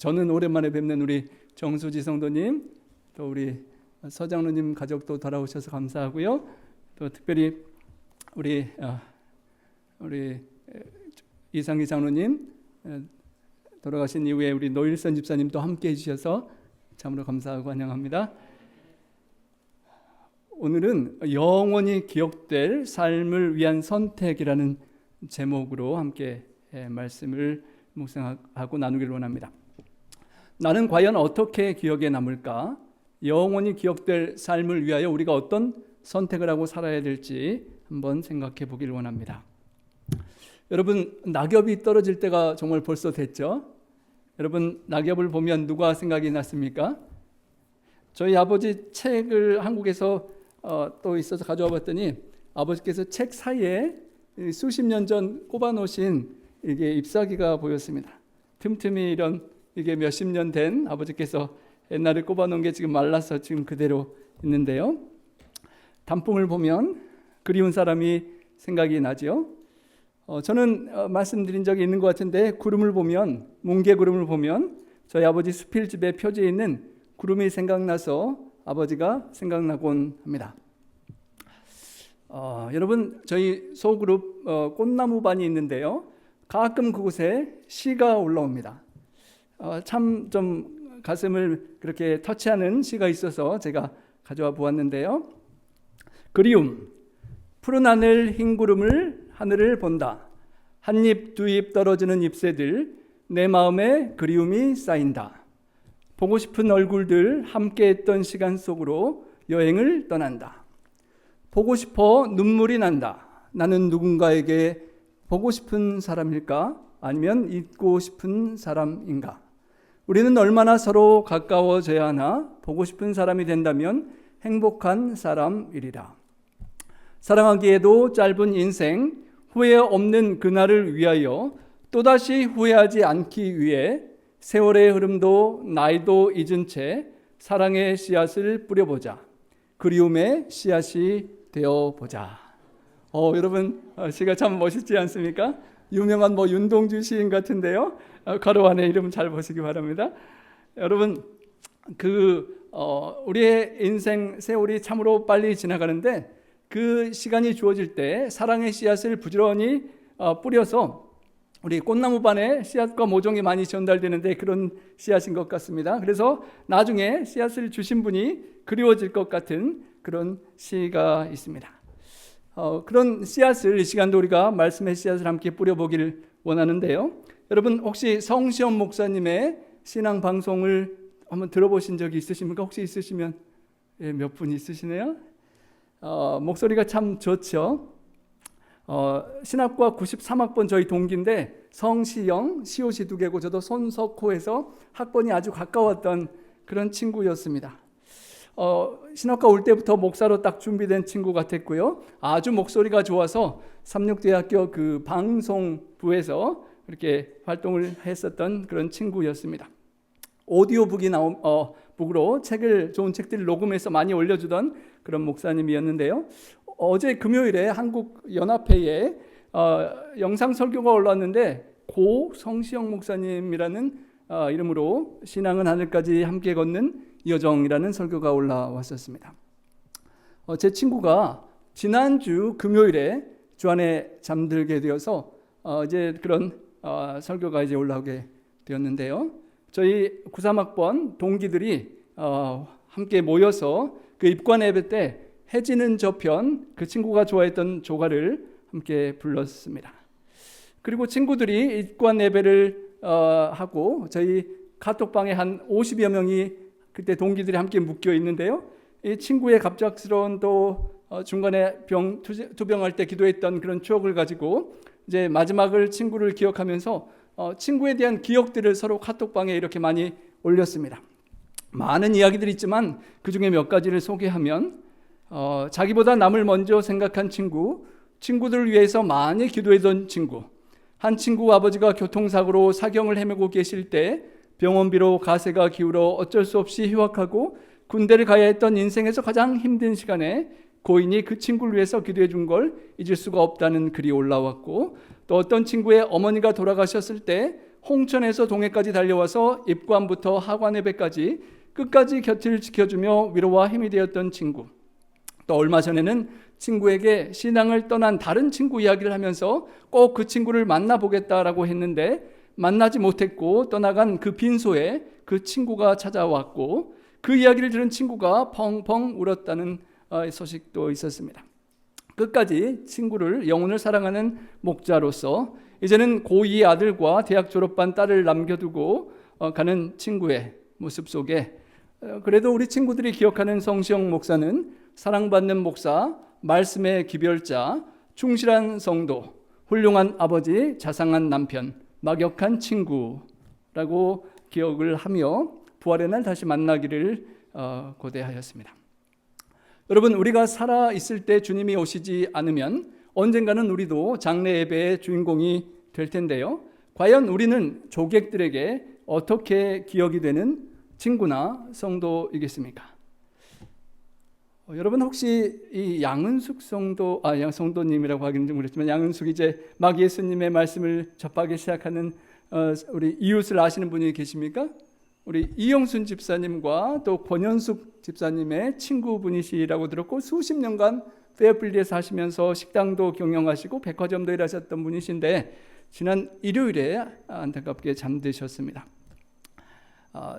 저는 오랜만에 뵙는 우리 정수지 성도님, 또 우리 서장로님 가족도 돌아오셔서 감사하고요. 또 특별히 우리 이상희 장로님 돌아가신 이후에 우리 노일선 집사님도 함께 해주셔서 참으로 감사하고 환영합니다. 오늘은 영원히 기억될 삶을 위한 선택이라는 제목으로 함께 말씀을 묵상하고 나누기를 원합니다. 나는 과연 어떻게 기억에 남을까? 영원히 기억될 삶을 위하여 우리가 어떤 선택을 하고 살아야 될지 한번 생각해 보기를 원합니다. 여러분, 낙엽이 떨어질 때가 정말 벌써 됐죠? 여러분, 낙엽을 보면 누가 생각이 났습니까? 저희 아버지 책을 한국에서 또 있어서 가져와 봤더니 아버지께서 책 사이에 수십 년 전 꼽아 놓으신 이게 잎사귀가 보였습니다. 틈틈이 이런 이게 몇십 년 된 아버지께서 옛날에 꼽아 놓은 게 지금 말라서 지금 그대로 있는데요. 단풍을 보면 그리운 사람이 생각이 나죠. 저는 말씀드린 적이 있는 것 같은데 구름을 보면, 뭉게구름을 보면 저희 아버지 수필집에 표지에 있는 구름이 생각나서 아버지가 생각나곤 합니다. 여러분, 저희 소그룹 꽃나무반이 있는데요. 가끔 그곳에 시가 올라옵니다. 참 좀 가슴을 그렇게 터치하는 시가 있어서 제가 가져와 보았는데요. 그리움, 푸른 하늘 흰 구름을 하늘을 본다. 한 잎 두 잎 떨어지는 잎새들 내 마음에 그리움이 쌓인다. 보고 싶은 얼굴들 함께 했던 시간 속으로 여행을 떠난다. 보고 싶어 눈물이 난다. 나는 누군가에게 보고 싶은 사람일까? 아니면 잊고 싶은 사람인가? 우리는 얼마나 서로 가까워져야 하나? 보고 싶은 사람이 된다면 행복한 사람이리라. 사랑하기에도 짧은 인생, 후회 없는 그날을 위하여 또다시 후회하지 않기 위해 세월의 흐름도 나이도 잊은 채 사랑의 씨앗을 뿌려보자. 그리움의 씨앗이 되어보자. 여러분, 시가 참 멋있지 않습니까? 유명한 윤동주 시인 같은데요. 가로 안에 이름 잘 보시기 바랍니다. 여러분, 우리의 인생 세월이 참으로 빨리 지나가는데 그 시간이 주어질 때 사랑의 씨앗을 부지런히 뿌려서 우리 꽃나무반에 씨앗과 모종이 많이 전달되는데 그런 씨앗인 것 같습니다. 그래서 나중에 씨앗을 주신 분이 그리워질 것 같은 그런 시가 있습니다. 그런 씨앗을 이 시간도 우리가 말씀의 씨앗을 함께 뿌려보기를 원하는데요. 여러분, 혹시 성시험 목사님의 신앙 방송을 한번 들어보신 적이 있으십니까? 혹시 있으시면 몇 분 있으시네요. 목소리가 참 좋죠. 신학과 93학번 저희 동기인데 성시영, 시옷이 두 개고 저도 손석호에서 학번이 아주 가까웠던 그런 친구였습니다. 신학과 올 때부터 목사로 딱 준비된 친구 같았고요. 아주 목소리가 좋아서 삼육대학교 그 방송부에서 그렇게 활동을 했었던 그런 친구였습니다. 오디오북이 북으로 좋은 책들을 녹음해서 많이 올려주던 그런 목사님이었는데요. 어제 금요일에 한국연합회에 영상 설교가 올라왔는데 고 성시영 목사님이라는 이름으로 신앙은 하늘까지 함께 걷는 여정이라는 설교가 올라왔었습니다. 제 친구가 지난주 금요일에 주안에 잠들게 되어서 이제 그런 설교가 이제 올라오게 되었는데요. 저희 93학번 동기들이 함께 모여서 그 입관 예배 때 해지는 저편, 그 친구가 좋아했던 조가를 함께 불렀습니다. 그리고 친구들이 입관 예배를 하고 저희 카톡방에 한 50여 명이 그때 동기들이 함께 묶여 있는데요. 이 친구의 갑작스러운 또 중간에 투병할 때 기도했던 그런 추억을 가지고 이제 마지막을 친구를 기억하면서 친구에 대한 기억들을 서로 카톡방에 이렇게 많이 올렸습니다. 많은 이야기들이 있지만 그 중에 몇 가지를 소개하면 자기보다 남을 먼저 생각한 친구, 친구들을 위해서 많이 기도했던 친구, 한 친구 아버지가 교통사고로 사경을 헤매고 계실 때 병원비로 가세가 기울어 어쩔 수 없이 휴학하고 군대를 가야 했던 인생에서 가장 힘든 시간에 고인이 그 친구를 위해서 기도해 준 걸 잊을 수가 없다는 글이 올라왔고, 또 어떤 친구의 어머니가 돌아가셨을 때 홍천에서 동해까지 달려와서 입관부터 하관 예배까지 끝까지 곁을 지켜주며 위로와 힘이 되었던 친구. 또 얼마 전에는 친구에게 신앙을 떠난 다른 친구 이야기를 하면서 꼭 그 친구를 만나보겠다라고 했는데 만나지 못했고 떠나간 그 빈소에 그 친구가 찾아왔고 그 이야기를 들은 친구가 펑펑 울었다는 소식도 있었습니다. 끝까지 친구를, 영혼을 사랑하는 목자로서 이제는 고2 아들과 대학 졸업반 딸을 남겨두고 가는 친구의 모습 속에 그래도 우리 친구들이 기억하는 성시영 목사는 사랑받는 목사, 말씀의 기별자, 충실한 성도, 훌륭한 아버지, 자상한 남편, 막역한 친구라고 기억을 하며 부활의 날 다시 만나기를 고대하였습니다. 여러분, 우리가 살아있을 때 주님이 오시지 않으면 언젠가는 우리도 장래 예배의 주인공이 될 텐데요. 과연 우리는 조객들에게 어떻게 기억이 되는 친구나 성도이겠습니까? 여러분 혹시 이 양은숙 성도님이라고 하기는 좀 그렇지만 양은숙 이제 막 예수님의 말씀을 접하기 시작하는 우리 이웃을 아시는 분이 계십니까? 우리 이영순 집사님과 또 권현숙 집사님의 친구분이시라고 들었고 수십 년간 페어필드에 사시면서 식당도 경영하시고 백화점도 일하셨던 분이신데 지난 일요일에 안타깝게 잠드셨습니다.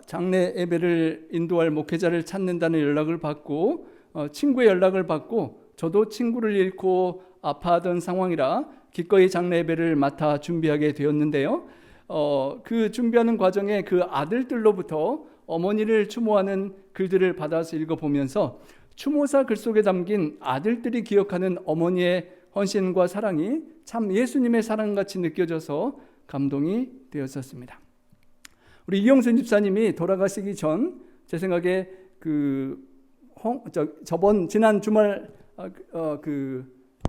장례 예배를 인도할 목회자를 찾는다는 연락을 받고 친구의 연락을 받고 저도 친구를 잃고 아파하던 상황이라 기꺼이 장례 예배를 맡아 준비하게 되었는데요. 그 준비하는 과정에 그 아들들로부터 어머니를 추모하는 글들을 받아서 읽어보면서 추모사 글 속에 담긴 아들들이 기억하는 어머니의 헌신과 사랑이 참 예수님의 사랑같이 느껴져서 감동이 되었었습니다. 우리 이영순 집사님이 돌아가시기 전 제 생각에 지난 주말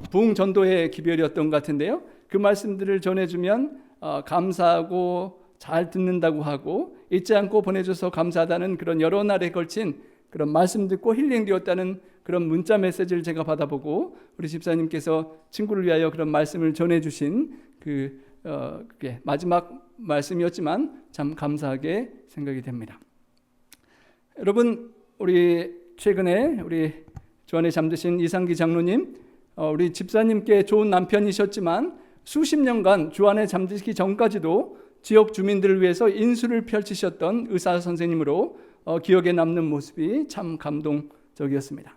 부흥 전도의 기별이었던 것 같은데요. 그 말씀들을 전해주면 감사하고 잘 듣는다고 하고 잊지 않고 보내줘서 감사하다는 그런 여러 날에 걸친 그런 말씀 듣고 힐링되었다는 그런 문자 메시지를 제가 받아보고 우리 집사님께서 친구를 위하여 그런 말씀을 전해주신 그게 마지막 말씀이었지만 참 감사하게 생각이 됩니다. 여러분, 우리 최근에 우리 주안에 잠드신 이상기 장로님, 우리 집사님께 좋은 남편이셨지만 수십 년간 주안에 잠드시기 전까지도 지역 주민들을 위해서 인수를 펼치셨던 의사 선생님으로 기억에 남는 모습이 참 감동적이었습니다.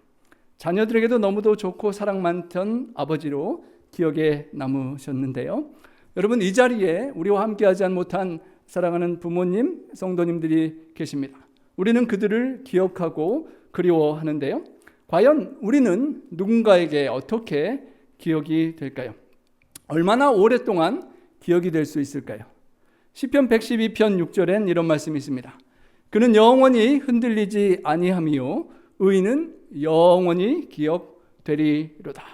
자녀들에게도 너무도 좋고 사랑 많던 아버지로 기억에 남으셨는데요. 여러분, 이 자리에 우리와 함께하지 못한 사랑하는 부모님, 성도님들이 계십니다. 우리는 그들을 기억하고 그리워하는데요. 과연 우리는 누군가에게 어떻게 기억이 될까요? 얼마나 오랫동안 기억이 될 수 있을까요? 시편 112편 6절엔 이런 말씀이 있습니다. 그는 영원히 흔들리지 아니하며 의인은 영원히 기억되리로다.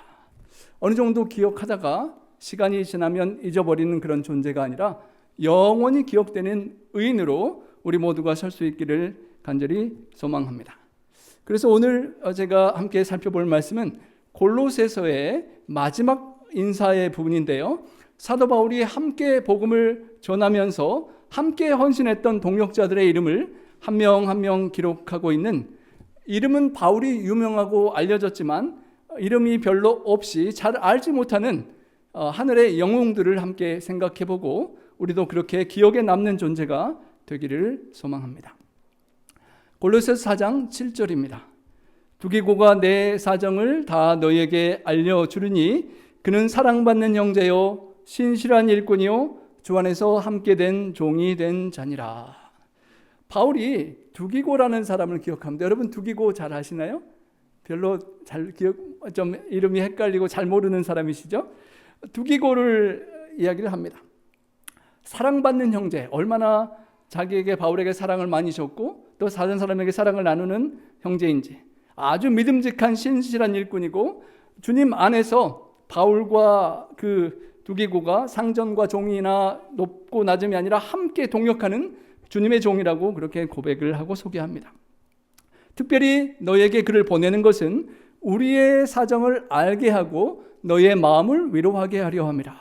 어느 정도 기억하다가 시간이 지나면 잊어버리는 그런 존재가 아니라 영원히 기억되는 의인으로 우리 모두가 설 수 있기를 간절히 소망합니다. 그래서 오늘 제가 함께 살펴볼 말씀은 골로새서의 마지막 인사의 부분인데요. 사도 바울이 함께 복음을 전하면서 함께 헌신했던 동역자들의 이름을 한 명 한 명 기록하고 있는, 이름은 바울이 유명하고 알려졌지만 이름이 별로 없이 잘 알지 못하는 하늘의 영웅들을 함께 생각해보고 우리도 그렇게 기억에 남는 존재가 되기를 소망합니다. 골로새서 4장 7절입니다. 두기고가 내 사정을 다 너희에게 알려주리니 그는 사랑받는 형제요 신실한 일꾼이요 주 안에서 함께 된 종이 된 자니라. 바울이 두기고라는 사람을 기억합니다. 여러분, 두기고 잘 아시나요? 별로 좀 이름이 헷갈리고 잘 모르는 사람이시죠? 두기고를 이야기를 합니다. 사랑받는 형제, 얼마나 자기에게 바울에게 사랑을 많이 줬고 또 다른 사람에게 사랑을 나누는 형제인지, 아주 믿음직한 신실한 일꾼이고 주님 안에서 바울과 그 두기고가 상전과 종이나 높고 낮음이 아니라 함께 동역하는 주님의 종이라고 그렇게 고백을 하고 소개합니다. 특별히 너에게 그를 보내는 것은 우리의 사정을 알게 하고 너의 마음을 위로하게 하려 함이라.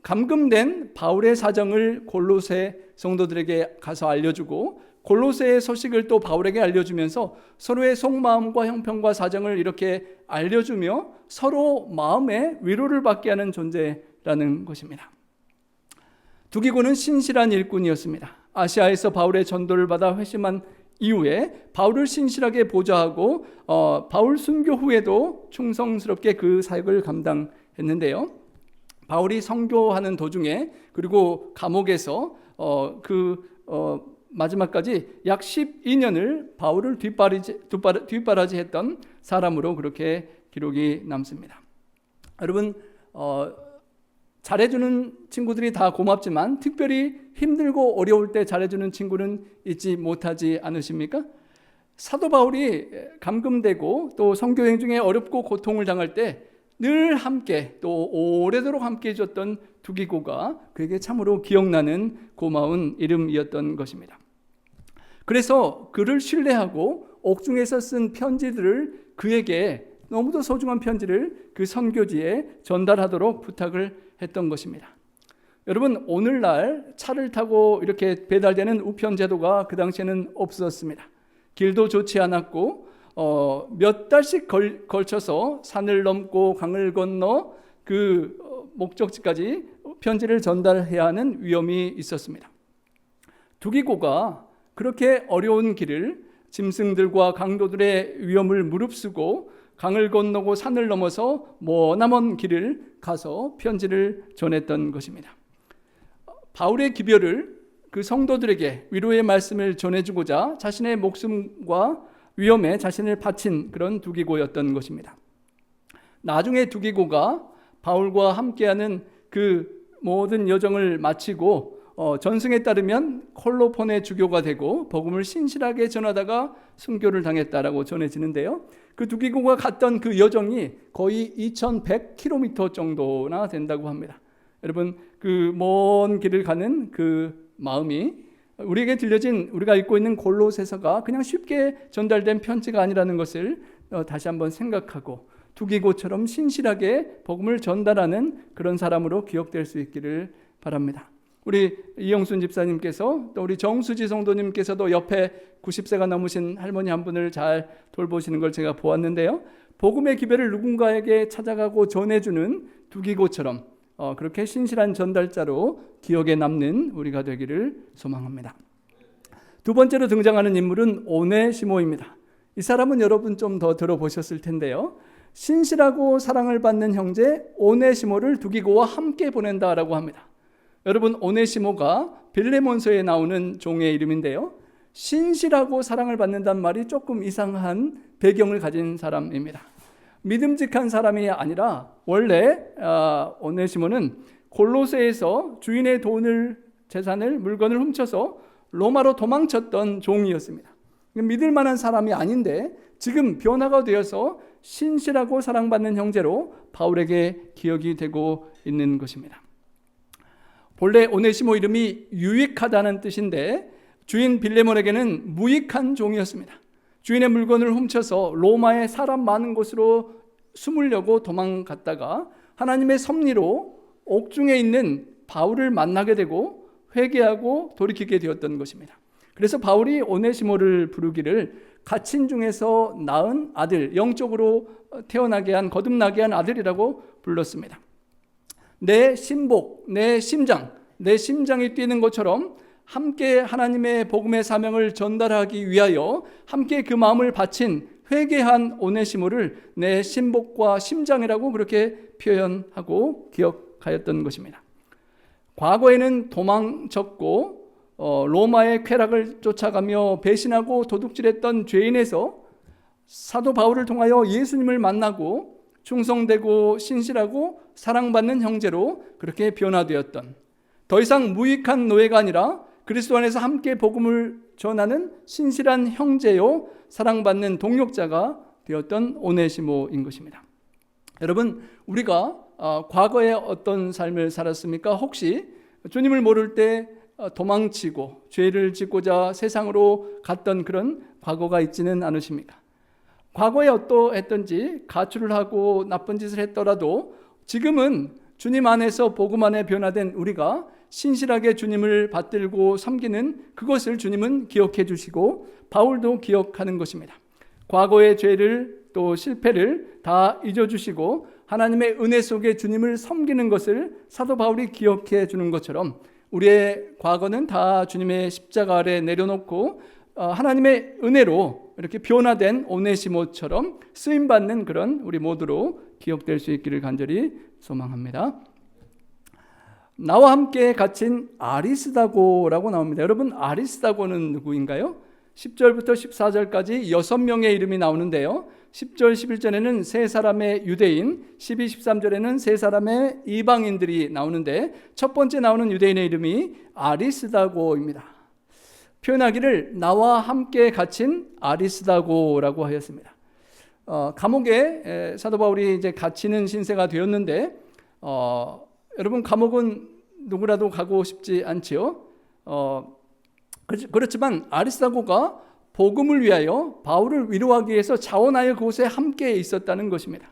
감금된 바울의 사정을 골로새 성도들에게 가서 알려주고 골로새의 소식을 또 바울에게 알려주면서 서로의 속마음과 형편과 사정을 이렇게 알려주며 서로 마음의 위로를 받게 하는 존재라는 것입니다. 두기고는 신실한 일꾼이었습니다. 아시아에서 바울의 전도를 받아 회심한 이후에 바울을 신실하게 보좌하고 바울 순교 후에도 충성스럽게 그 사역을 감당했는데요. 바울이 선교하는 도중에 그리고 감옥에서 마지막까지 약 12년을 바울을 뒷바라지했던 사람으로 그렇게 기록이 남습니다. 여러분 잘해주는 친구들이 다 고맙지만 특별히 힘들고 어려울 때 잘해주는 친구는 잊지 못하지 않으십니까? 사도 바울이 감금되고 또 선교행 중에 어렵고 고통을 당할 때 늘 함께 또 오래도록 함께 해줬던 두기고가 그에게 참으로 기억나는 고마운 이름이었던 것입니다. 그래서 그를 신뢰하고 옥중에서 쓴 편지들을 그에게 너무도 소중한 편지를 그 선교지에 전달하도록 부탁을 했던 것입니다. 여러분 오늘날 차를 타고 이렇게 배달되는 우편 제도가 그 당시에는 없었습니다. 길도 좋지 않았고 몇 달씩 걸쳐서 산을 넘고 강을 건너 그 목적지까지 편지를 전달해야 하는 위험이 있었습니다. 두기고가 그렇게 어려운 길을 짐승들과 강도들의 위험을 무릅쓰고 강을 건너고 산을 넘어서 머나먼 길을 가서 편지를 전했던 것입니다. 바울의 기별을 그 성도들에게 위로의 말씀을 전해주고자 자신의 목숨과 위험에 자신을 바친 그런 두기고였던 것입니다. 나중에 두기고가 바울과 함께하는 그 모든 여정을 마치고 전승에 따르면 콜로폰의 주교가 되고 복음을 신실하게 전하다가 순교를 당했다라고 전해지는데요. 그 두기고가 갔던 그 여정이 거의 2100km 정도나 된다고 합니다. 여러분 그 먼 길을 가는 그 마음이 우리에게 들려진 우리가 읽고 있는 골로새서가 그냥 쉽게 전달된 편지가 아니라는 것을 다시 한번 생각하고 두기고처럼 신실하게 복음을 전달하는 그런 사람으로 기억될 수 있기를 바랍니다. 우리 이영순 집사님께서 또 우리 정수지 성도님께서도 옆에 90세가 넘으신 할머니 한 분을 잘 돌보시는 걸 제가 보았는데요. 복음의 기별을 누군가에게 찾아가고 전해주는 두기고처럼 그렇게 신실한 전달자로 기억에 남는 우리가 되기를 소망합니다. 두 번째로 등장하는 인물은 오네시모입니다. 이 사람은 여러분 좀 더 들어보셨을 텐데요. 신실하고 사랑을 받는 형제 오네시모를 두기고와 함께 보낸다라고 합니다. 여러분 오네시모가 빌레몬서에 나오는 종의 이름인데요. 신실하고 사랑을 받는다는 말이 조금 이상한 배경을 가진 사람입니다. 믿음직한 사람이 아니라 원래 오네시모는 골로새에서 주인의 돈을 재산을 물건을 훔쳐서 로마로 도망쳤던 종이었습니다. 믿을 만한 사람이 아닌데 지금 변화가 되어서 신실하고 사랑받는 형제로 바울에게 기억이 되고 있는 것입니다. 본래 오네시모 이름이 유익하다는 뜻인데 주인 빌레몬에게는 무익한 종이었습니다. 주인의 물건을 훔쳐서 로마의 사람 많은 곳으로 숨으려고 도망갔다가 하나님의 섭리로 옥중에 있는 바울을 만나게 되고 회개하고 돌이키게 되었던 것입니다. 그래서 바울이 오네시모를 부르기를 갇힌 중에서 낳은 아들, 영적으로 태어나게 한 거듭나게 한 아들이라고 불렀습니다. 내 신복, 내 심장이 뛰는 것처럼 함께 하나님의 복음의 사명을 전달하기 위하여 함께 그 마음을 바친 회개한 오네시모를 내 신복과 심장이라고 그렇게 표현하고 기억하였던 것입니다. 과거에는 도망쳤고 로마의 쾌락을 쫓아가며 배신하고 도둑질했던 죄인에서 사도 바울을 통하여 예수님을 만나고 충성되고 신실하고 사랑받는 형제로 그렇게 변화되었던, 더 이상 무익한 노예가 아니라 그리스도 안에서 함께 복음을 전하는 신실한 형제요 사랑받는 동역자가 되었던 오네시모인 것입니다. 여러분 우리가 과거에 어떤 삶을 살았습니까? 혹시 주님을 모를 때 도망치고 죄를 짓고자 세상으로 갔던 그런 과거가 있지는 않으십니까? 과거에 어떠했던지 가출을 하고 나쁜 짓을 했더라도 지금은 주님 안에서 복음 안에 변화된 우리가 신실하게 주님을 받들고 섬기는 그것을 주님은 기억해 주시고 바울도 기억하는 것입니다. 과거의 죄를 또 실패를 다 잊어주시고 하나님의 은혜 속에 주님을 섬기는 것을 사도 바울이 기억해 주는 것처럼 우리의 과거는 다 주님의 십자가 아래 내려놓고 하나님의 은혜로 이렇게 변화된 오네시모처럼 쓰임받는 그런 우리 모두로 기억될 수 있기를 간절히 소망합니다. 나와 함께 갇힌 아리스다고라고 나옵니다. 여러분, 아리스다고는 누구인가요? 10절부터 14절까지 6명의 이름이 나오는데요. 10절, 11절에는 세 사람의 유대인, 12, 13절에는 세 사람의 이방인들이 나오는데 첫 번째 나오는 유대인의 이름이 아리스다고입니다. 표현하기를 나와 함께 갇힌 아리스다고라고 하였습니다. 감옥에 사도 바울이 이제 갇히는 신세가 되었는데 여러분, 감옥은 누구라도 가고 싶지 않지요. 그렇지만 아리스다고가 복음을 위하여 바울을 위로하기 위해서 자원하여 그곳에 함께 있었다는 것입니다.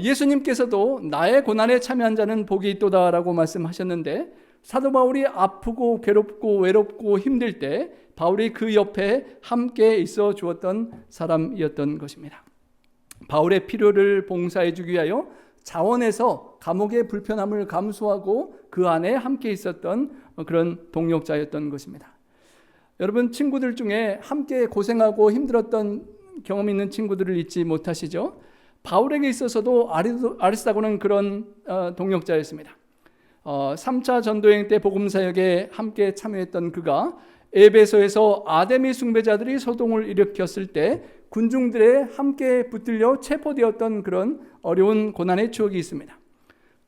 예수님께서도 나의 고난에 참여한 자는 복이 있도다라고 말씀하셨는데 사도 바울이 아프고 괴롭고 외롭고 힘들 때 바울이 그 옆에 함께 있어 주었던 사람이었던 것입니다. 바울의 필요를 봉사해 주기 위하여 자원해서 감옥의 불편함을 감수하고 그 안에 함께 있었던 그런 동역자였던 것입니다. 여러분, 친구들 중에 함께 고생하고 힘들었던 경험이 있는 친구들을 잊지 못하시죠? 바울에게 있어서도 아리스다고는 그런 동역자였습니다. 3차 전도여행 때 복음사역에 함께 참여했던 그가 에베소에서 아데미 숭배자들이 소동을 일으켰을 때 군중들에 함께 붙들려 체포되었던 그런 어려운 고난의 추억이 있습니다.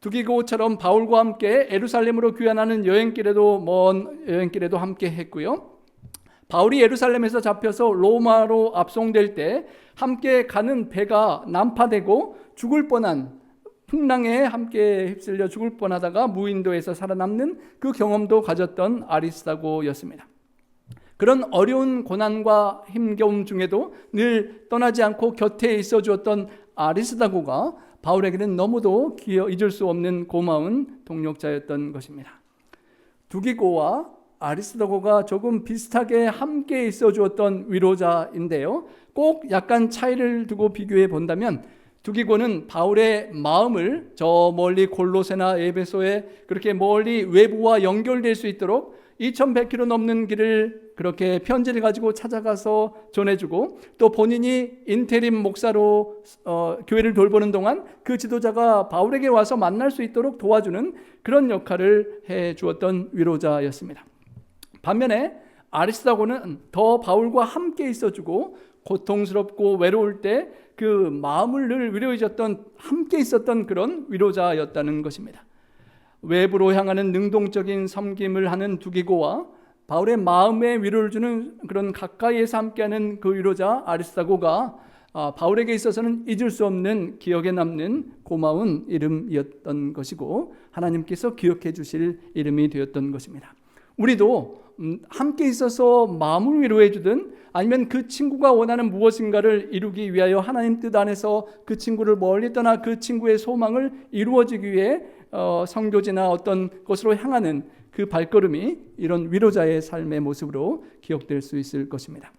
두기고처럼 바울과 함께 예루살렘으로 귀환하는 여행길에도 먼 여행길에도 함께 했고요. 바울이 예루살렘에서 잡혀서 로마로 압송될 때 함께 가는 배가 난파되고 죽을 뻔한 풍랑에 함께 휩쓸려 죽을 뻔하다가 무인도에서 살아남는 그 경험도 가졌던 아리스다고였습니다. 그런 어려운 고난과 힘겨움 중에도 늘 떠나지 않고 곁에 있어 주었던 아리스다고가 바울에게는 너무도 잊을 수 없는 고마운 동역자였던 것입니다. 두기고와 아리스다고가 조금 비슷하게 함께 있어 주었던 위로자인데요. 꼭 약간 차이를 두고 비교해 본다면 두기고는 바울의 마음을 저 멀리 골로새나 에베소에 그렇게 멀리 외부와 연결될 수 있도록 2100km 넘는 길을 그렇게 편지를 가지고 찾아가서 전해주고 또 본인이 인테림 목사로 교회를 돌보는 동안 그 지도자가 바울에게 와서 만날 수 있도록 도와주는 그런 역할을 해 주었던 위로자였습니다. 반면에 아리스다고는 더 바울과 함께 있어주고 고통스럽고 외로울 때 그 마음을 늘 위로해줬던 함께 있었던 그런 위로자였다는 것입니다. 외부로 향하는 능동적인 섬김을 하는 두기고와 바울의 마음에 위로를 주는 그런 가까이에서 함께하는 그 위로자 아리스다고가 바울에게 있어서는 잊을 수 없는 기억에 남는 고마운 이름이었던 것이고 하나님께서 기억해 주실 이름이 되었던 것입니다. 우리도 함께 있어서 마음을 위로해 주든 아니면 그 친구가 원하는 무엇인가를 이루기 위하여 하나님 뜻 안에서 그 친구를 멀리 떠나 그 친구의 소망을 이루어지기 위해 선교지나 어떤 것으로 향하는 그 발걸음이 이런 위로자의 삶의 모습으로 기억될 수 있을 것입니다.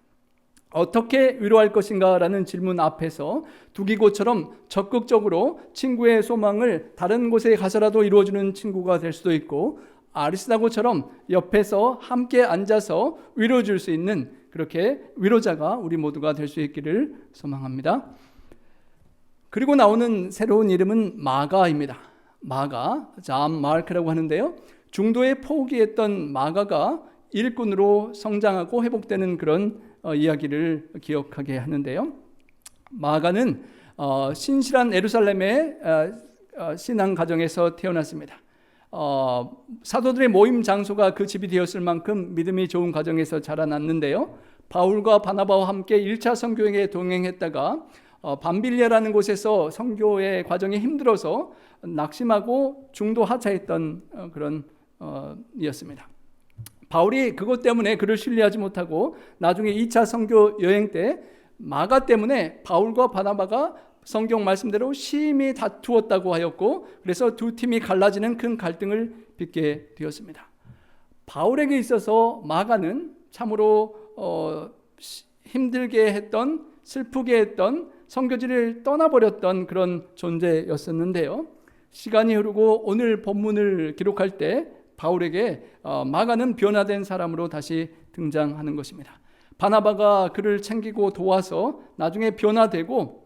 어떻게 위로할 것인가 라는 질문 앞에서 두기고처럼 적극적으로 친구의 소망을 다른 곳에 가서라도 이루어주는 친구가 될 수도 있고 아리스다고처럼 옆에서 함께 앉아서 위로해 줄 수 있는 그렇게 위로자가 우리 모두가 될 수 있기를 소망합니다. 그리고 나오는 새로운 이름은 마가입니다. 마가, 잠 마르크라고 하는데요. 중도에 포기했던 마가가 일꾼으로 성장하고 회복되는 그런 이야기를 기억하게 하는데요. 마가는 신실한 예루살렘의 신앙 가정에서 태어났습니다. 사도들의 모임 장소가 그 집이 되었을 만큼 믿음이 좋은 가정에서 자라났는데요. 바울과 바나바와 함께 1차 선교행에 동행했다가 밤빌리아라는 곳에서 선교의 과정이 힘들어서 낙심하고 중도 하차했던 그런 이었습니다. 바울이 그것 때문에 그를 신뢰하지 못하고 나중에 2차 선교 여행 때 마가 때문에 바울과 바나바가 성경 말씀대로 심히 다투었다고 하였고, 그래서 두 팀이 갈라지는 큰 갈등을 빚게 되었습니다. 바울에게 있어서 마가는 참으로 힘들게 했던, 슬프게 했던, 선교지를 떠나버렸던 그런 존재였었는데요. 시간이 흐르고 오늘 본문을 기록할 때 바울에게 마가는 변화된 사람으로 다시 등장하는 것입니다. 바나바가 그를 챙기고 도와서 나중에 변화되고,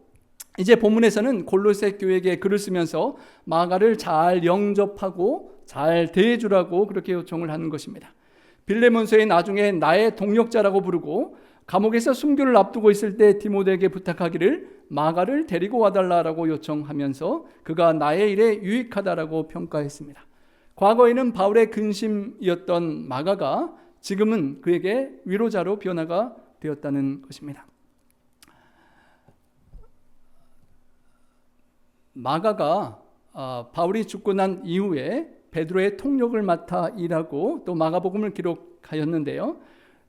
이제 본문에서는 골로새 교회에게 글을 쓰면서 마가를 잘 영접하고 잘 대해주라고 그렇게 요청을 하는 것입니다. 빌레몬서에 나중에 나의 동역자라고 부르고, 감옥에서 순교를 앞두고 있을 때 디모데에게 부탁하기를 마가를 데리고 와달라고 요청하면서 그가 나의 일에 유익하다라고 평가했습니다. 과거에는 바울의 근심이었던 마가가 지금은 그에게 위로자로 변화가 되었다는 것입니다. 마가가 바울이 죽고 난 이후에 베드로의 통역을 맡아 일하고 또 마가복음을 기록하였는데요.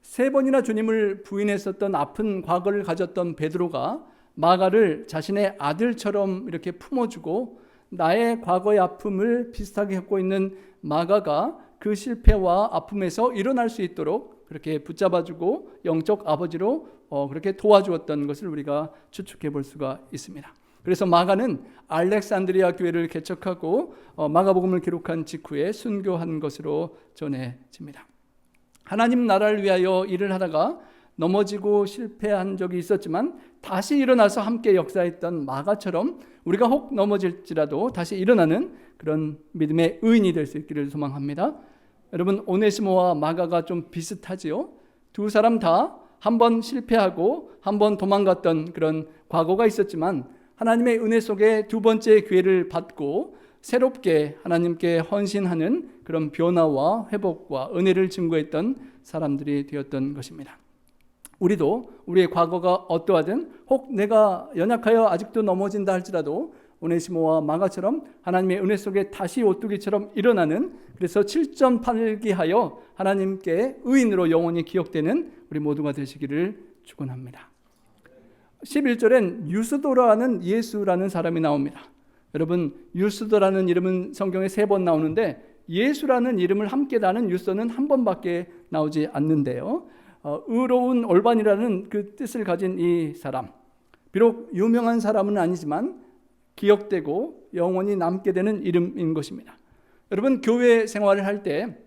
3번이나 주님을 부인했었던 아픈 과거를 가졌던 베드로가 마가를 자신의 아들처럼 이렇게 품어주고, 나의 과거의 아픔을 비슷하게 겪고 있는 마가가 그 실패와 아픔에서 일어날 수 있도록 그렇게 붙잡아주고 영적 아버지로 그렇게 도와주었던 것을 우리가 추측해 볼 수가 있습니다. 그래서 마가는 알렉산드리아 교회를 개척하고 마가복음을 기록한 직후에 순교한 것으로 전해집니다. 하나님 나라를 위하여 일을 하다가 넘어지고 실패한 적이 있었지만 다시 일어나서 함께 역사했던 마가처럼 우리가 혹 넘어질지라도 다시 일어나는 그런 믿음의 의인이 될 수 있기를 소망합니다. 여러분, 오네시모와 마가가 좀 비슷하지요? 두 사람 다 한 번 실패하고 한 번 도망갔던 그런 과거가 있었지만 하나님의 은혜 속에 두 번째 기회를 받고 새롭게 하나님께 헌신하는 그런 변화와 회복과 은혜를 증거했던 사람들이 되었던 것입니다. 우리도 우리의 과거가 어떠하든 혹 내가 연약하여 아직도 넘어진다 할지라도 오네시모와 마가처럼 하나님의 은혜 속에 다시 오뚜기처럼 일어나는, 그래서 7점 팔기하여 하나님께 의인으로 영원히 기억되는 우리 모두가 되시기를 축원합니다. 11절엔 유스도라는 예수라는 사람이 나옵니다. 여러분, 유스도라는 이름은 성경에 3번 나오는데 예수라는 이름을 함께 다는 유스도는 한 번밖에 나오지 않는데요. 의로운 올반이라는 그 뜻을 가진 이 사람, 비록 유명한 사람은 아니지만 기억되고 영원히 남게 되는 이름인 것입니다. 여러분, 교회 생활을 할 때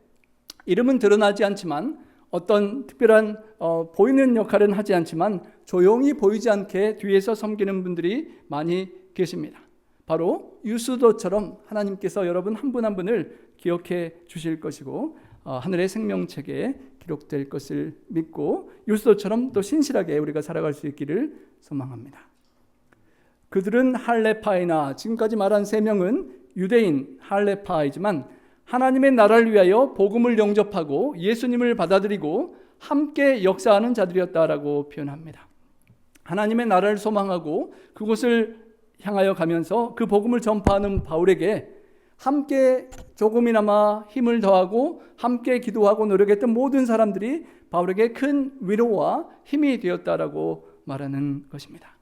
이름은 드러나지 않지만 어떤 특별한 보이는 역할은 하지 않지만 조용히 보이지 않게 뒤에서 섬기는 분들이 많이 계십니다. 바로 유스도처럼 하나님께서 여러분 한 분 한 분을 기억해 주실 것이고 하늘의 생명책에 기록될 것을 믿고 유스도처럼 또 신실하게 우리가 살아갈 수 있기를 소망합니다. 그들은 할레파이나, 지금까지 말한 3명은 유대인 할레파이지만 하나님의 나라를 위하여 복음을 영접하고 예수님을 받아들이고 함께 역사하는 자들이었다라고 표현합니다. 하나님의 나라를 소망하고 그곳을 향하여 가면서 그 복음을 전파하는 바울에게 함께 조금이나마 힘을 더하고 함께 기도하고 노력했던 모든 사람들이 바울에게 큰 위로와 힘이 되었다라고 말하는 것입니다.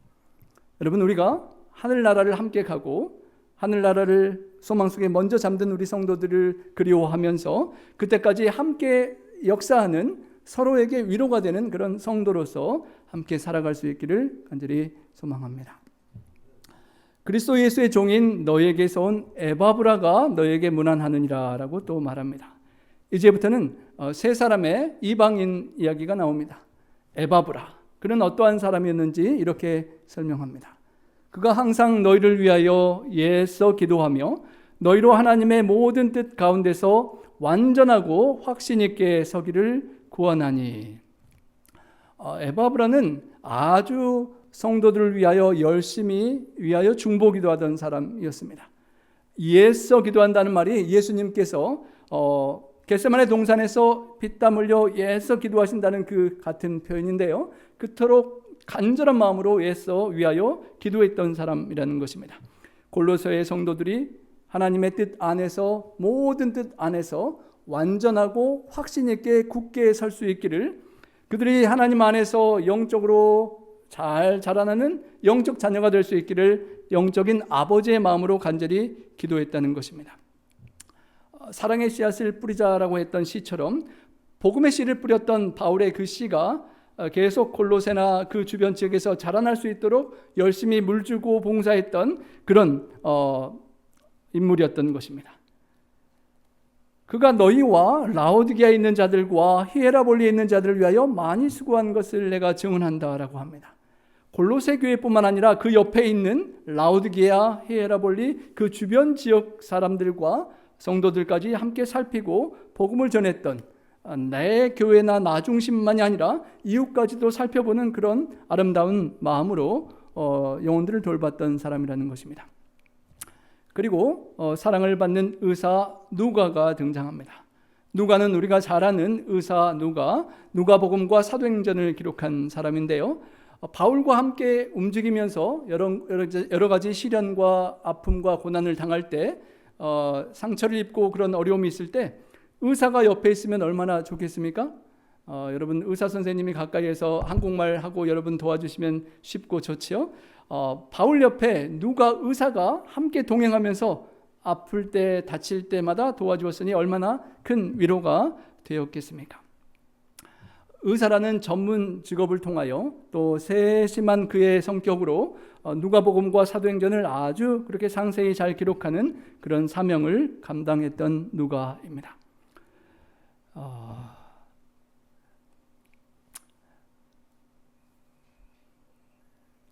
여러분, 우리가 하늘나라를 함께 가고 하늘나라를 소망 속에 먼저 잠든 우리 성도들을 그리워하면서 그때까지 함께 역사하는, 서로에게 위로가 되는 그런 성도로서 함께 살아갈 수 있기를 간절히 소망합니다. 그리스도 예수의 종인 너에게서 온 에바브라가 너에게 문안하느니라 라고 또 말합니다. 이제부터는 3사람의 이방인 이야기가 나옵니다. 에바브라, 그는 어떠한 사람이었는지 이렇게 설명합니다. 그가 항상 너희를 위하여 애써 기도하며 너희로 하나님의 모든 뜻 가운데서 완전하고 확신 있게 서기를 구원하니. 에바브라는 아주 성도들을 위하여 열심히 위하여 중보 기도하던 사람이었습니다. 애써 기도한다는 말이 예수님께서 겟세마네 동산에서 피땀 흘려 애써 기도하신다는 그 같은 표현인데요. 그토록 간절한 마음으로 애써 위하여 기도했던 사람이라는 것입니다. 골로새의 성도들이 하나님의 뜻 안에서, 모든 뜻 안에서 완전하고 확신 있게 굳게 설 수 있기를, 그들이 하나님 안에서 영적으로 잘 자라나는 영적 자녀가 될 수 있기를 영적인 아버지의 마음으로 간절히 기도했다는 것입니다. 사랑의 씨앗을 뿌리자라고 했던 시처럼 복음의 씨를 뿌렸던 바울의 그 씨가 계속 골로새나 그 주변 지역에서 자라날 수 있도록 열심히 물주고 봉사했던 그런 인물이었던 것입니다. 그가 너희와 라오디게아에 있는 자들과 히에라볼리에 있는 자들을 위하여 많이 수고한 것을 내가 증언한다라고 합니다. 골로새 교회뿐만 아니라 그 옆에 있는 라오디게아, 히에라볼리 그 주변 지역 사람들과 성도들까지 함께 살피고 복음을 전했던, 내 교회나 나 중심만이 아니라 이웃까지도 살펴보는 그런 아름다운 마음으로 영혼들을 돌봤던 사람이라는 것입니다. 그리고 사랑을 받는 의사 누가가 등장합니다. 누가는 우리가 잘 아는 의사 누가복음과 사도행전을 기록한 사람인데요. 바울과 함께 움직이면서 여러 가지 시련과 아픔과 고난을 당할 때, 상처를 입고 그런 어려움이 있을 때 의사가 옆에 있으면 얼마나 좋겠습니까? 여러분 의사 선생님이 가까이에서 한국말 하고 여러분 도와주시면 쉽고 좋지요. 바울 옆에 누가 의사가 함께 동행하면서 아플 때 다칠 때마다 도와주었으니 얼마나 큰 위로가 되었겠습니까? 의사라는 전문 직업을 통하여 또 세심한 그의 성격으로 누가복음과 사도행전을 아주 그렇게 상세히 잘 기록하는 그런 사명을 감당했던 누가입니다.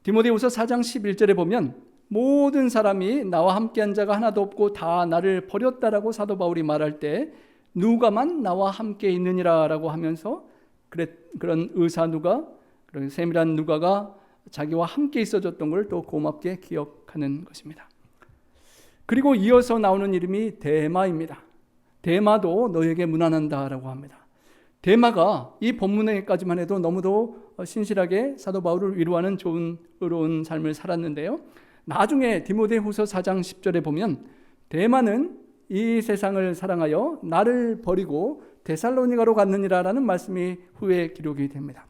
디모데후서 4장 11절에 보면 모든 사람이 나와 함께한 자가 하나도 없고 다 나를 버렸다라고 사도 바울이 말할 때 누가만 나와 함께 있느니라 라고 하면서 그런 의사 누가, 그런 세밀한 누가가 자기와 함께 있어줬던 걸 또 고맙게 기억하는 것입니다. 그리고 이어서 나오는 이름이 데마입니다. 데마도 너에게 문안한다라고 합니다. 데마가 이 본문에까지만 해도 너무도 신실하게 사도 바울을 위로하는 좋은 의로운 삶을 살았는데요. 나중에 디모데후서 4장 10절에 보면 데마는 이 세상을 사랑하여 나를 버리고 데살로니가로 갔느니라라는 말씀이 후에 기록이 됩니다.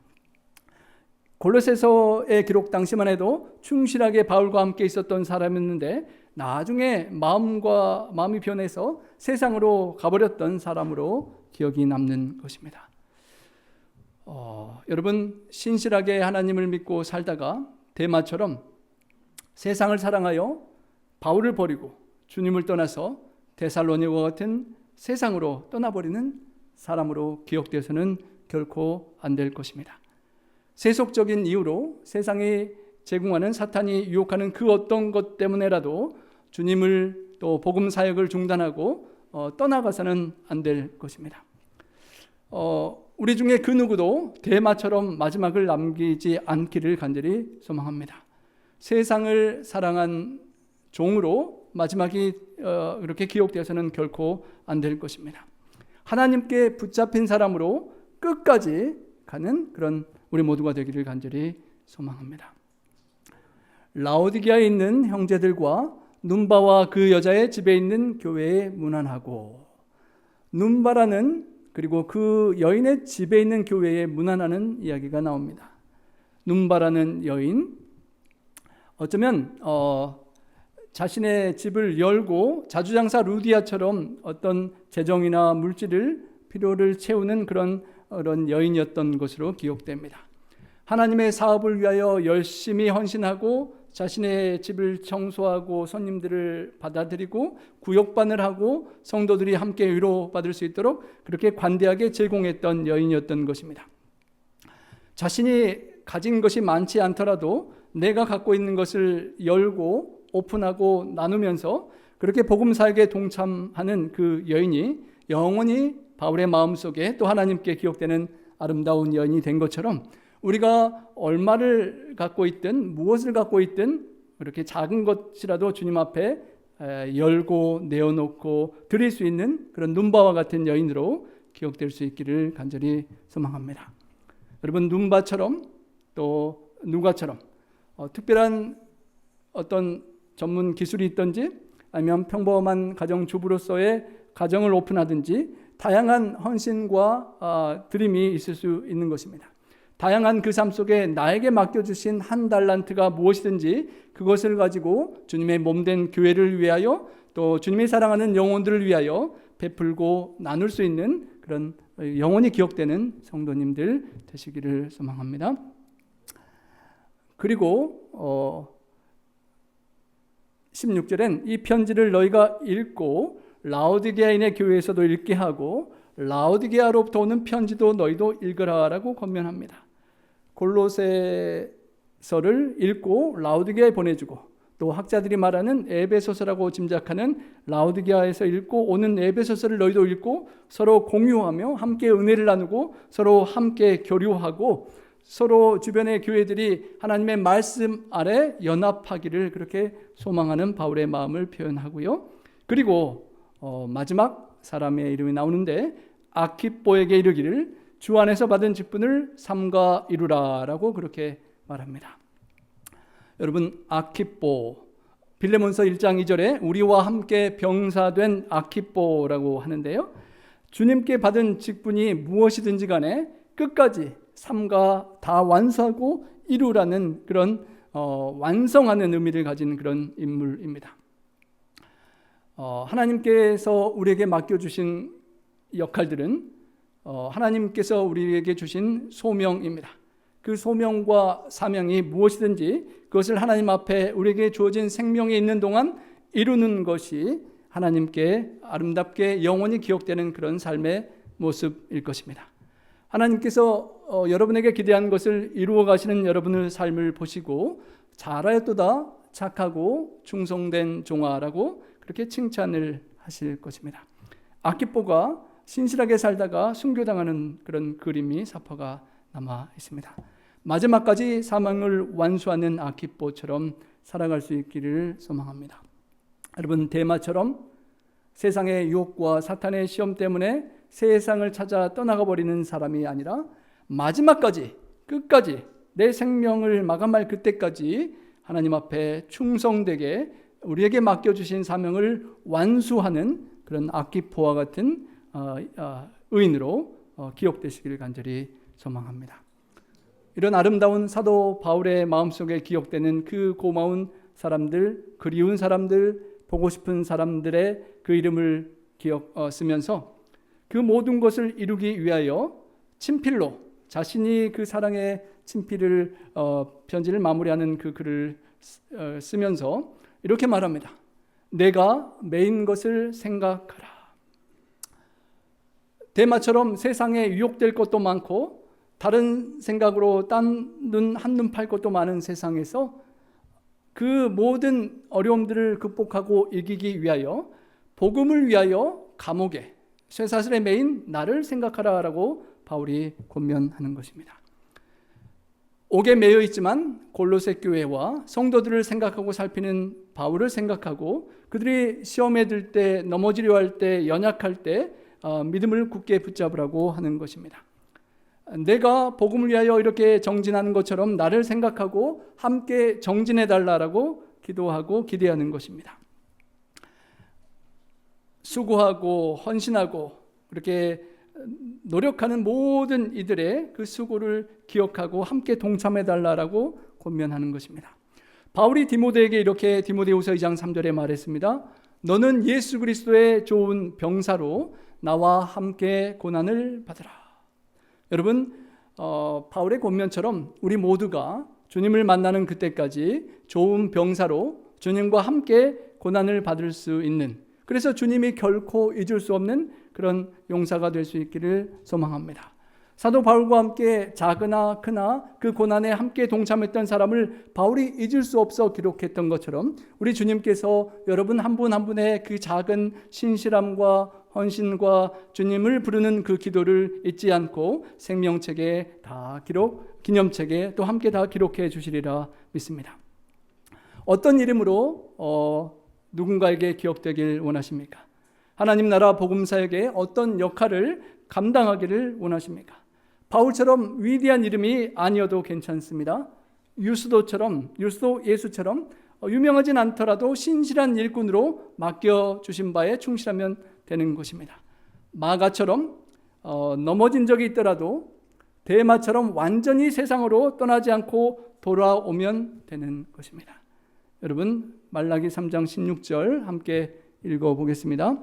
골로새서의 기록 당시만 해도 충실하게 바울과 함께 있었던 사람이었는데 나중에 마음이 변해서 세상으로 가버렸던 사람으로 기억이 남는 것입니다. 여러분 신실하게 하나님을 믿고 살다가 데마처럼 세상을 사랑하여 바울을 버리고 주님을 떠나서 데살로니가와 같은 세상으로 떠나버리는 사람으로 기억되어서는 결코 안 될 것입니다. 세속적인 이유로 세상이 제공하는 사탄이 유혹하는 그 어떤 것 때문에라도 주님을 또 복음 사역을 중단하고 떠나가서는 안 될 것입니다. 우리 중에 그 누구도 데마처럼 마지막을 남기지 않기를 간절히 소망합니다. 세상을 사랑한 종으로 마지막이 이렇게 기록되어서는 결코 안 될 것입니다. 하나님께 붙잡힌 사람으로 끝까지 가는 그런 우리 모두가 되기를 간절히 소망합니다. 라오디게아에 있는 형제들과 눈바와 그 여자의 집에 있는 교회에 문안하고, 눈바라는 그리고 그 여인의 집에 있는 교회에 문안하는 이야기가 나옵니다. 눈바라는 여인, 어쩌면 자신의 집을 열고 자주장사 루디아처럼 어떤 재정이나 필요를 채우는 그런 여인이었던 것으로 기억됩니다. 하나님의 사업을 위하여 열심히 헌신하고 자신의 집을 청소하고 손님들을 받아들이고 구역반을 하고 성도들이 함께 위로받을 수 있도록 그렇게 관대하게 제공했던 여인이었던 것입니다. 자신이 가진 것이 많지 않더라도 내가 갖고 있는 것을 열고 오픈하고 나누면서 그렇게 복음 사역에 동참하는 그 여인이 영원히 바울의 마음속에 또 하나님께 기억되는 아름다운 여인이 된 것처럼 우리가 얼마를 갖고 있든 무엇을 갖고 있든 그렇게 작은 것이라도 주님 앞에 열고 내어놓고 드릴 수 있는 그런 눈바와 같은 여인으로 기억될 수 있기를 간절히 소망합니다. 여러분 눈바처럼 또 누가처럼 특별한 어떤 전문 기술이 있든지 아니면 평범한 가정주부로서의 가정을 오픈하든지 다양한 헌신과 드림이 있을 수 있는 것입니다. 다양한 그 삶 속에 나에게 맡겨주신 한 달란트가 무엇이든지 그것을 가지고 주님의 몸된 교회를 위하여 또 주님이 사랑하는 영혼들을 위하여 베풀고 나눌 수 있는 그런 영원히 기억되는 성도님들 되시기를 소망합니다. 그리고 16절엔 이 편지를 너희가 읽고 라오디게아인의 교회에서도 읽게 하고 라오디게아로부터 오는 편지도 너희도 읽으라라고 권면합니다. 골로새서를 읽고 라오디게아에 보내주고 또 학자들이 말하는 에베소서라고 짐작하는 라오디게아에서 읽고 오는 에베소서를 너희도 읽고 서로 공유하며 함께 은혜를 나누고 서로 함께 교류하고 서로 주변의 교회들이 하나님의 말씀 아래 연합하기를 그렇게 소망하는 바울의 마음을 표현하고요. 그리고 마지막 사람의 이름이 나오는데 아키뽀에게 이르기를 주 안에서 받은 직분을 삼가 이루라라고 그렇게 말합니다. 여러분, 아키뽀, 빌레몬서 1장 2절에 우리와 함께 병사된 아키뽀라고 하는데요. 주님께 받은 직분이 무엇이든지 간에 끝까지 삼가 다 완수하고 이루라는 그런 완성하는 의미를 가진 그런 인물입니다. 하나님께서 우리에게 맡겨주신 역할들은 하나님께서 우리에게 주신 소명입니다. 그 소명과 사명이 무엇이든지 그것을 하나님 앞에 우리에게 주어진 생명이 있는 동안 이루는 것이 하나님께 아름답게 영원히 기억되는 그런 삶의 모습일 것입니다. 하나님께서 여러분에게 기대한 것을 이루어 가시는 여러분의 삶을 보시고 잘하였도다 착하고 충성된 종아라고 그렇게 칭찬을 하실 것입니다. 아키뽀가 신실하게 살다가 순교당하는 그런 그림이 사파가 남아 있습니다. 마지막까지 사명을 완수하는 아키뽀처럼 살아갈 수 있기를 소망합니다. 여러분, 데마처럼 세상의 유혹과 사탄의 시험 때문에 세상을 찾아 떠나가 버리는 사람이 아니라 마지막까지 끝까지 내 생명을 마감할 그때까지 하나님 앞에 충성되게 우리에게 맡겨주신 사명을 완수하는 그런 아키포와 같은 의인으로 기억되시기를 간절히 소망합니다. 이런 아름다운 사도 바울의 마음속에 기억되는 그 고마운 사람들, 그리운 사람들, 보고 싶은 사람들의 그 이름을 쓰면서 그 모든 것을 이루기 위하여 친필로 자신이 그 사랑의 친필을 편지를 마무리하는 그 글을 쓰면서 이렇게 말합니다. 내가 매인 것을 생각하라. 데마처럼 세상에 유혹될 것도 많고 다른 생각으로 한눈 팔 것도 많은 세상에서 그 모든 어려움들을 극복하고 이기기 위하여 복음을 위하여 감옥에 쇠사슬에 매인 나를 생각하라라고 바울이 권면하는 것입니다. 옥에 매여 있지만 골로새 교회와 성도들을 생각하고 살피는 바울을 생각하고 그들이 시험에 들 때, 넘어지려 할 때, 연약할 때 믿음을 굳게 붙잡으라고 하는 것입니다. 내가 복음을 위하여 이렇게 정진하는 것처럼 나를 생각하고 함께 정진해달라고 기도하고 기대하는 것입니다. 수고하고 헌신하고 그렇게 노력하는 모든 이들의 그 수고를 기억하고 함께 동참해달라고 권면하는 것입니다. 바울이 디모데에게 이렇게 디모데후서 2장 3절에 말했습니다. 너는 예수 그리스도의 좋은 병사로 나와 함께 고난을 받으라. 여러분, 바울의 권면처럼 우리 모두가 주님을 만나는 그때까지 좋은 병사로 주님과 함께 고난을 받을 수 있는, 그래서 주님이 결코 잊을 수 없는 그런 용사가 될 수 있기를 소망합니다. 사도 바울과 함께 작으나 크나 그 고난에 함께 동참했던 사람을 바울이 잊을 수 없어 기록했던 것처럼 우리 주님께서 여러분 한 분 한 분의 그 작은 신실함과 헌신과 주님을 부르는 그 기도를 잊지 않고 생명책에 다 기념책에 또 함께 다 기록해 주시리라 믿습니다. 어떤 이름으로 누군가에게 기억되길 원하십니까? 하나님 나라 복음사역에 어떤 역할을 감당하기를 원하십니까? 바울처럼 위대한 이름이 아니어도 괜찮습니다. 유수도 예수처럼 유명하진 않더라도 신실한 일꾼으로 맡겨주신 바에 충실하면 되는 것입니다. 마가처럼 넘어진 적이 있더라도 대마처럼 완전히 세상으로 떠나지 않고 돌아오면 되는 것입니다. 여러분, 말라기 3장 16절 함께 읽어보겠습니다.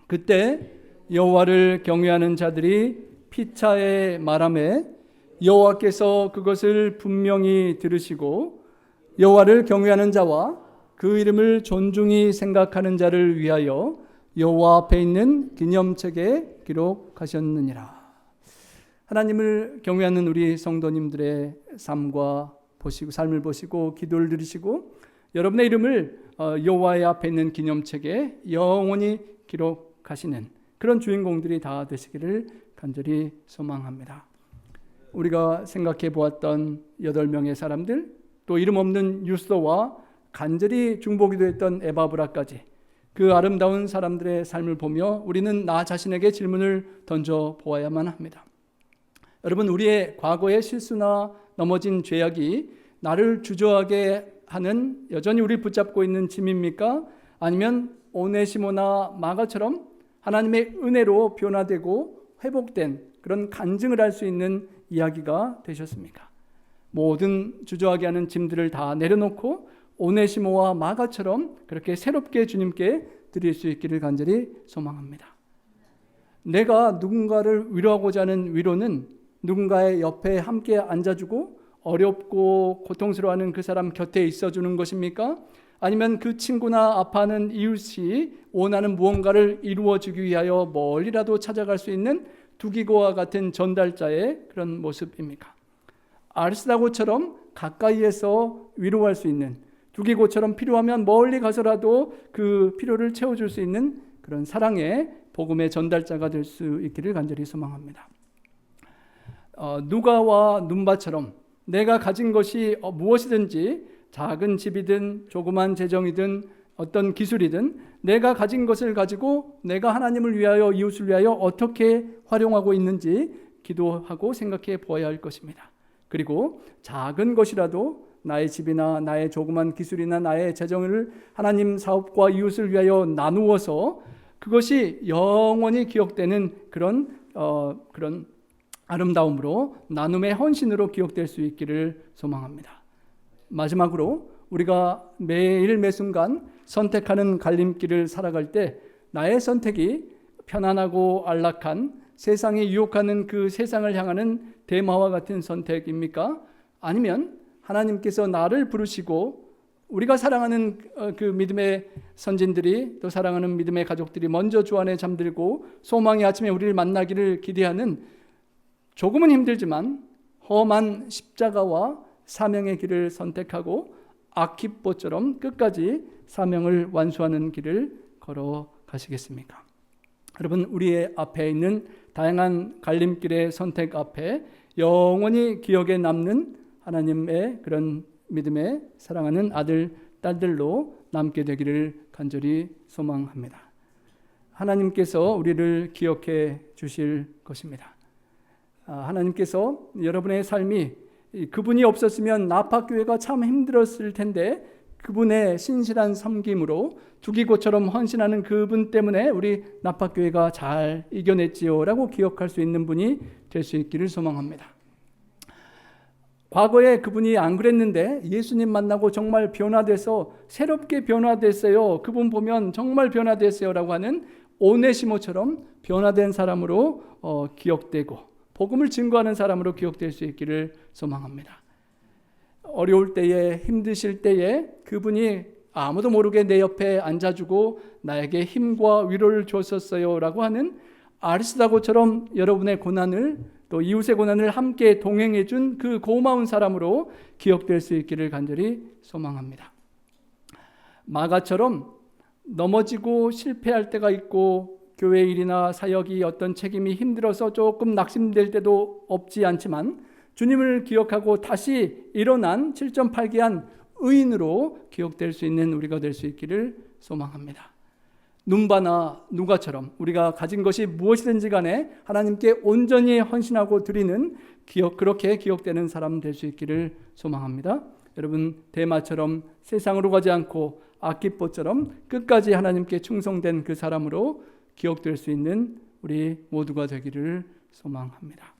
그때 여호와를 경외하는 자들이 피차에 말하매 여호와께서 그것을 분명히 들으시고 여호와를 경외하는 자와 그 이름을 존중히 생각하는 자를 위하여 여호와 앞에 있는 기념책에 기록하셨느니라. 하나님을 경외하는 우리 성도님들의 삶을 보시고 기도를 들으시고 여러분의 이름을 여호와의 앞에 있는 기념책에 영원히 기록하시는 그런 주인공들이 다 되시기를 간절히 소망합니다. 우리가 생각해 보았던 8명의 사람들, 또 이름 없는 유스도와 간절히 중보기도 했던 에바브라까지 그 아름다운 사람들의 삶을 보며 우리는 나 자신에게 질문을 던져 보아야만 합니다. 여러분, 우리의 과거의 실수나 넘어진 죄악이 나를 주저하게 하는, 여전히 우리를 붙잡고 있는 짐입니까? 아니면 오네시모나 마가처럼 하나님의 은혜로 변화되고 회복된 그런 간증을 할 수 있는 이야기가 되셨습니까? 모든 주저하게 하는 짐들을 다 내려놓고 오네시모와 마가처럼 그렇게 새롭게 주님께 드릴 수 있기를 간절히 소망합니다. 내가 누군가를 위로하고자 하는 위로는 누군가의 옆에 함께 앉아주고 어렵고 고통스러워하는 그 사람 곁에 있어주는 것입니까? 아니면 그 친구나 아파하는 이웃이 원하는 무언가를 이루어주기 위하여 멀리라도 찾아갈 수 있는 두기고와 같은 전달자의 그런 모습입니까? 아르스다고처럼 가까이에서 위로할 수 있는, 두기고처럼 필요하면 멀리 가서라도 그 필요를 채워줄 수 있는 그런 사랑의 복음의 전달자가 될 수 있기를 간절히 소망합니다. 누가와 눈바처럼 내가 가진 것이 무엇이든지 작은 집이든 조그만 재정이든 어떤 기술이든 내가 가진 것을 가지고 내가 하나님을 위하여 이웃을 위하여 어떻게 활용하고 있는지 기도하고 생각해 보아야 할 것입니다. 그리고 작은 것이라도 나의 집이나 나의 조그만 기술이나 나의 재정을 하나님 사업과 이웃을 위하여 나누어서 그것이 영원히 기억되는 그런 아름다움으로 나눔의 헌신으로 기억될 수 있기를 소망합니다. 마지막으로 우리가 매일 매순간 선택하는 갈림길을 살아갈 때 나의 선택이 편안하고 안락한 세상에 유혹하는 그 세상을 향하는 대마와 같은 선택입니까? 아니면 하나님께서 나를 부르시고 우리가 사랑하는 그 믿음의 선진들이 또 사랑하는 믿음의 가족들이 먼저 주 안에 잠들고 소망의 아침에 우리를 만나기를 기대하는 조금은 힘들지만 험한 십자가와 사명의 길을 선택하고 아키뽀처럼 끝까지 사명을 완수하는 길을 걸어가시겠습니까? 여러분, 우리의 앞에 있는 다양한 갈림길의 선택 앞에 영원히 기억에 남는 하나님의 그런 믿음의 사랑하는 아들, 딸들로 남게 되기를 간절히 소망합니다. 하나님께서 우리를 기억해 주실 것입니다. 하나님께서 여러분의 삶이 그분이 없었으면 나파교회가 참 힘들었을 텐데 그분의 신실한 섬김으로 두기고처럼 헌신하는 그분 때문에 우리 나파교회가 잘 이겨냈지요 라고 기억할 수 있는 분이 될 수 있기를 소망합니다. 과거에 그분이 안 그랬는데 예수님 만나고 정말 변화돼서 새롭게 변화됐어요. 그분 보면 정말 변화됐어요 라고 하는 오네시모처럼 변화된 사람으로 기억되고 복음을 증거하는 사람으로 기억될 수 있기를 소망합니다. 어려울 때에 힘드실 때에 그분이 아무도 모르게 내 옆에 앉아주고 나에게 힘과 위로를 줬었어요 라고 하는 아리스다고처럼 여러분의 고난을 또 이웃의 고난을 함께 동행해 준 그 고마운 사람으로 기억될 수 있기를 간절히 소망합니다. 마가처럼 넘어지고 실패할 때가 있고 교회 일이나 사역이 어떤 책임이 힘들어서 조금 낙심될 때도 없지 않지만 주님을 기억하고 다시 일어난 7.8기한 의인으로 기억될 수 있는 우리가 될 수 있기를 소망합니다. 눈바나 누가처럼 우리가 가진 것이 무엇이든지 간에 하나님께 온전히 헌신하고 드리는 그렇게 기억되는 사람 될 수 있기를 소망합니다. 여러분, 대마처럼 세상으로 가지 않고 아키뽀처럼 끝까지 하나님께 충성된 그 사람으로 기억될 수 있는 우리 모두가 되기를 소망합니다.